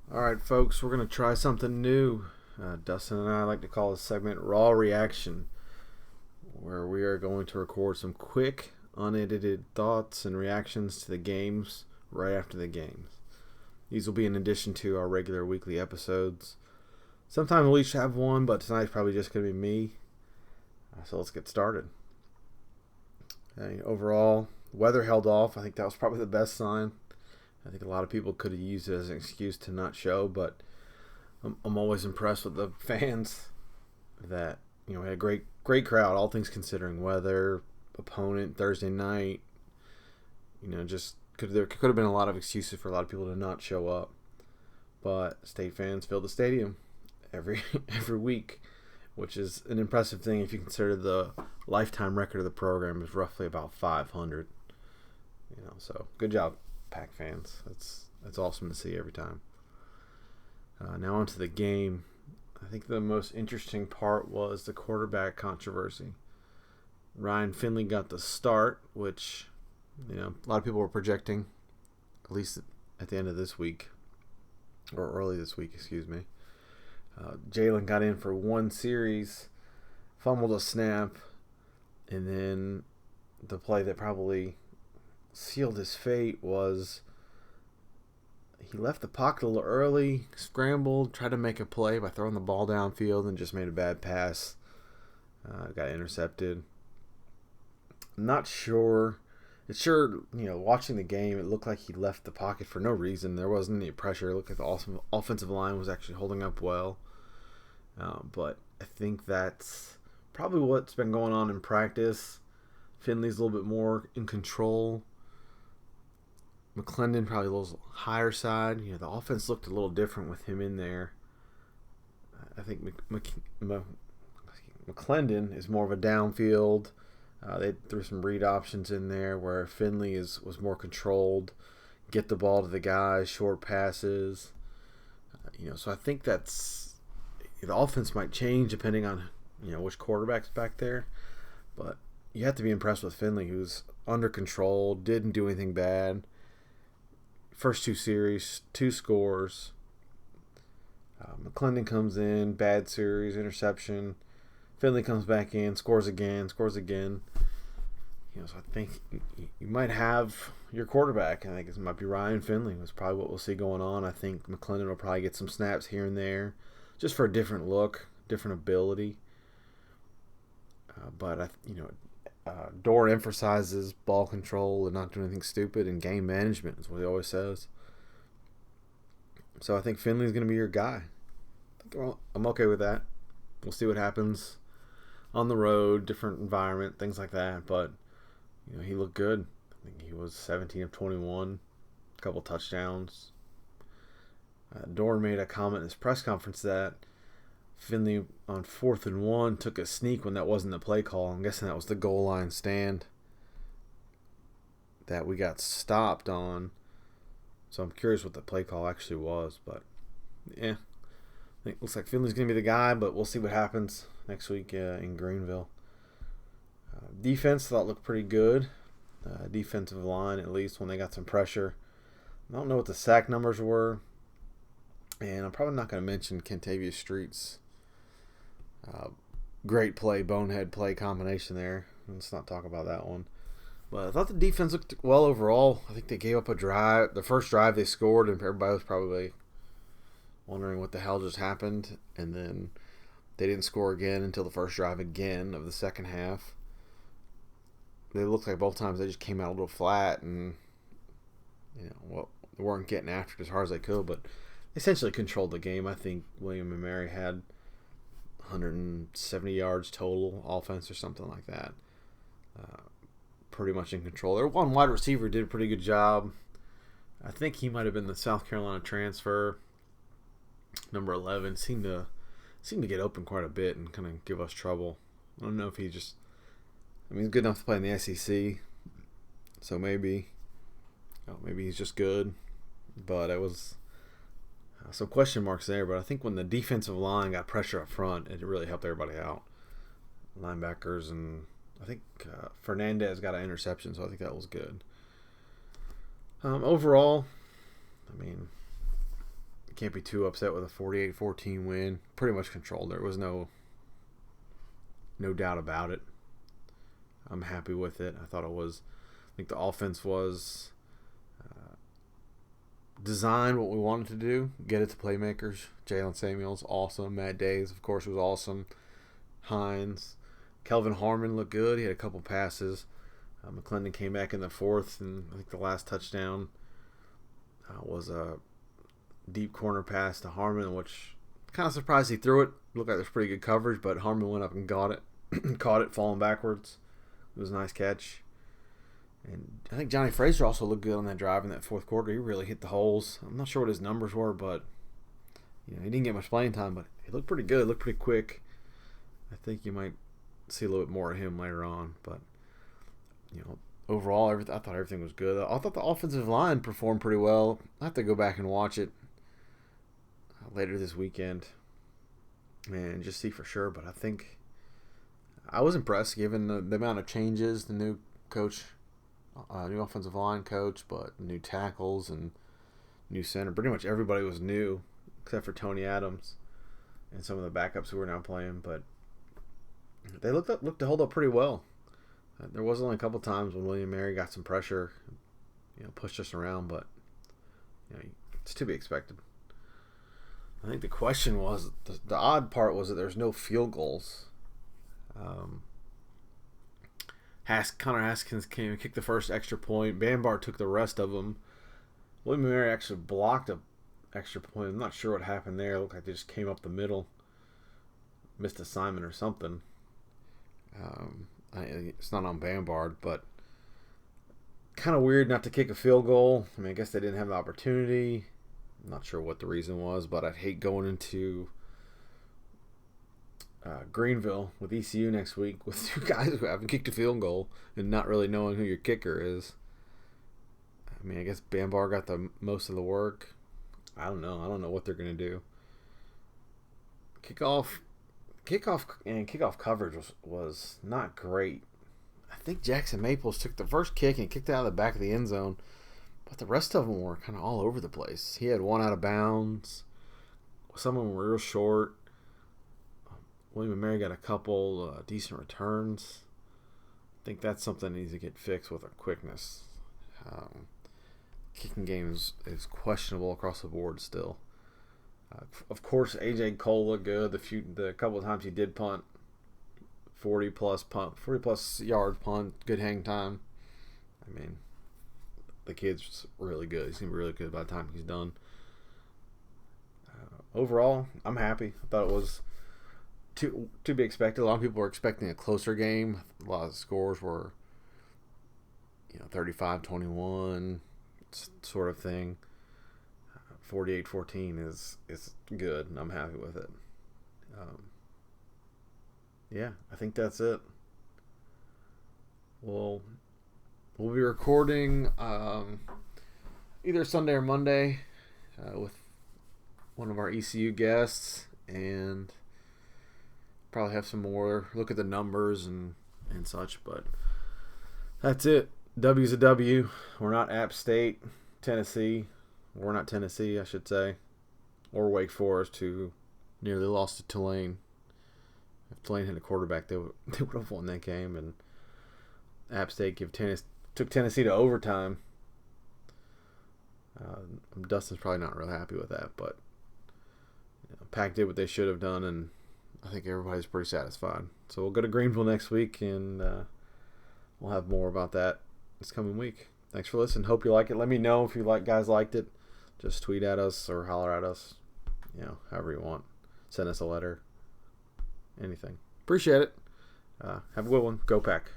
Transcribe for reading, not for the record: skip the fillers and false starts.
All right, folks, we're going to try something new. Dustin and I like to call this segment Raw Reaction, where we are going to record some quick, unedited thoughts and reactions to the games right after the games. These will be in addition to our regular weekly episodes. Sometimes we'll each have one, but tonight's probably just going to be me. So let's get started. Overall, weather held off. I think that was probably the best sign. I think a lot of people could have used it as an excuse to not show, but I'm always impressed with the fans that, we had a great crowd, all things considering, weather, opponent, Thursday night. Just there could have been a lot of excuses for a lot of people to not show up, but state fans filled the stadium every week, which is an impressive thing if you consider the lifetime record of the program is roughly about 500. So good job, Pack fans. That's awesome to see every time. Now on to the game. I think the most interesting part was the quarterback controversy. Ryan Finley got the start, which a lot of people were projecting, at least at the end of this week, or early this week, excuse me. Jalen got in for one series, fumbled a snap, and then the play that probably sealed his fate was he left the pocket a little early, scrambled, tried to make a play by throwing the ball downfield, and just made a bad pass. Got intercepted. Not sure. It's sure, watching the game, it looked like he left the pocket for no reason. There wasn't any pressure. It looked like the offensive line was actually holding up well. But I think that's probably what's been going on in practice. Finley's a little bit more in control. McClendon probably a little higher side. The offense looked a little different with him in there. I think McClendon is more of a downfield. They threw some read options in there where Finley was more controlled, get the ball to the guys, short passes. So I think that's the offense might change depending on which quarterback's back there. But you have to be impressed with Finley, who's under control, didn't do anything bad. First two series, 2 scores. McClendon comes in, bad series, interception. Finley comes back in, scores again. So I think you might have your quarterback. I think it might be Ryan Finley. That's probably what we'll see going on. I think McClendon will probably get some snaps here and there, just for a different look, different ability. But Dorr emphasizes ball control and not doing anything stupid, and game management is what he always says. So I think Finley's going to be your guy. I'm okay with that. We'll see what happens on the road, different environment, things like that. But he looked good. I think he was 17 of 21, a couple touchdowns. Dorr made a comment in his press conference that Finley on 4th and 1 took a sneak when that wasn't the play call. I'm guessing that was the goal line stand that we got stopped on. So I'm curious what the play call actually was. But yeah, I think it looks like Finley's going to be the guy, but we'll see what happens next week in Greenville. Defense thought looked pretty good. Defensive line, at least, when they got some pressure. I don't know what the sack numbers were. And I'm probably not going to mention Kentavious Street's great play, bonehead play combination there. Let's not talk about that one. But I thought the defense looked well overall. I think they gave up a drive. The first drive they scored, and everybody was probably wondering what the hell just happened. And then they didn't score again until the first drive again of the second half. They looked like both times they just came out a little flat and, they weren't getting after it as hard as they could, but essentially controlled the game. I think William & Mary had 170 yards total offense or something like that. Pretty much in control. Their one wide receiver did a pretty good job. I think he might have been the South Carolina transfer. Number 11 seemed to get open quite a bit and kind of give us trouble. I don't know if he's good enough to play in the SEC, so maybe he's just good. But it was some question marks there. But I think when the defensive line got pressure up front, it really helped everybody out. Linebackers, and I think Fernandez got an interception, so I think that was good. Overall, can't be too upset with a 48-14 win. Pretty much controlled. There was no doubt about it. I'm happy with it. I think the offense was designed what we wanted to do. Get it to playmakers. Jalen Samuels, awesome. Matt Days, of course, was awesome. Hines. Kelvin Harmon looked good. He had a couple passes. McClendon came back in the fourth, and I think the last touchdown was a deep corner pass to Harmon, which kind of surprised he threw it. Looked like there's pretty good coverage, but Harmon went up and got it. Caught it, falling backwards. It was a nice catch. And I think Johnny Frazier also looked good on that drive in that fourth quarter. He really hit the holes. I'm not sure what his numbers were, but he didn't get much playing time, but he looked pretty good, looked pretty quick. I think you might see a little bit more of him later on, but overall, I thought everything was good. I thought the offensive line performed pretty well. I have to go back and watch it later this weekend and just see for sure, but I think I was impressed given the amount of changes, the new coach, new offensive line coach, but new tackles and new center. Pretty much everybody was new except for Tony Adams and some of the backups who were now playing, but they looked to hold up pretty well. There was only a couple times when William Mary got some pressure, pushed us around, but it's to be expected. I think the question was, the odd part was that there's no field goals. Connor Haskins came and kicked the first extra point. Bambar took the rest of them. William Mary actually blocked a extra point. I'm not sure what happened there. It looked like they just came up the middle. Missed assignment or something. It's not on Bambard, but kind of weird not to kick a field goal. I mean, I guess they didn't have the opportunity. I'm not sure what the reason was, but I'd hate going into Greenville with ECU next week with two guys who haven't kicked a field goal and not really knowing who your kicker is. I mean, I guess Bambar got the most of the work. I don't know. I don't know what they're going to do. Kickoff coverage was not great. I think Jackson Maples took the first kick and kicked it out of the back of the end zone, but the rest of them were kind of all over the place. He had one out of bounds. Some of them were real short. William & Mary got a couple decent returns. I think that's something that needs to get fixed with a quickness. Kicking game is questionable across the board still. Of course, A.J. Cole looked good. The couple of times he did punt, 40-plus yard punt, good hang time. I mean, the kid's really good. He's going to be really good by the time he's done. Overall, I'm happy. I thought it was to be expected. A lot of people were expecting a closer game. A lot of the scores were 35-21 sort of thing. 48-14 is good, and I'm happy with it. Yeah, I think that's it. We'll be recording either Sunday or Monday with one of our ECU guests, and probably have some more look at the numbers and such, but that's it. W's a W. We're not App State, Tennessee. We're not Tennessee, I should say, or Wake Forest, who nearly lost to Tulane. If Tulane had a quarterback, they would have won that game. And App State took Tennessee to overtime. Dustin's probably not real happy with that, but Pac did what they should have done, and I think everybody's pretty satisfied. So we'll go to Greenville next week, and we'll have more about that this coming week. Thanks for listening. Hope you like it. Let me know if you guys liked it. Just tweet at us or holler at us, however you want. Send us a letter. Anything. Appreciate it. Have a good one. Go Pack.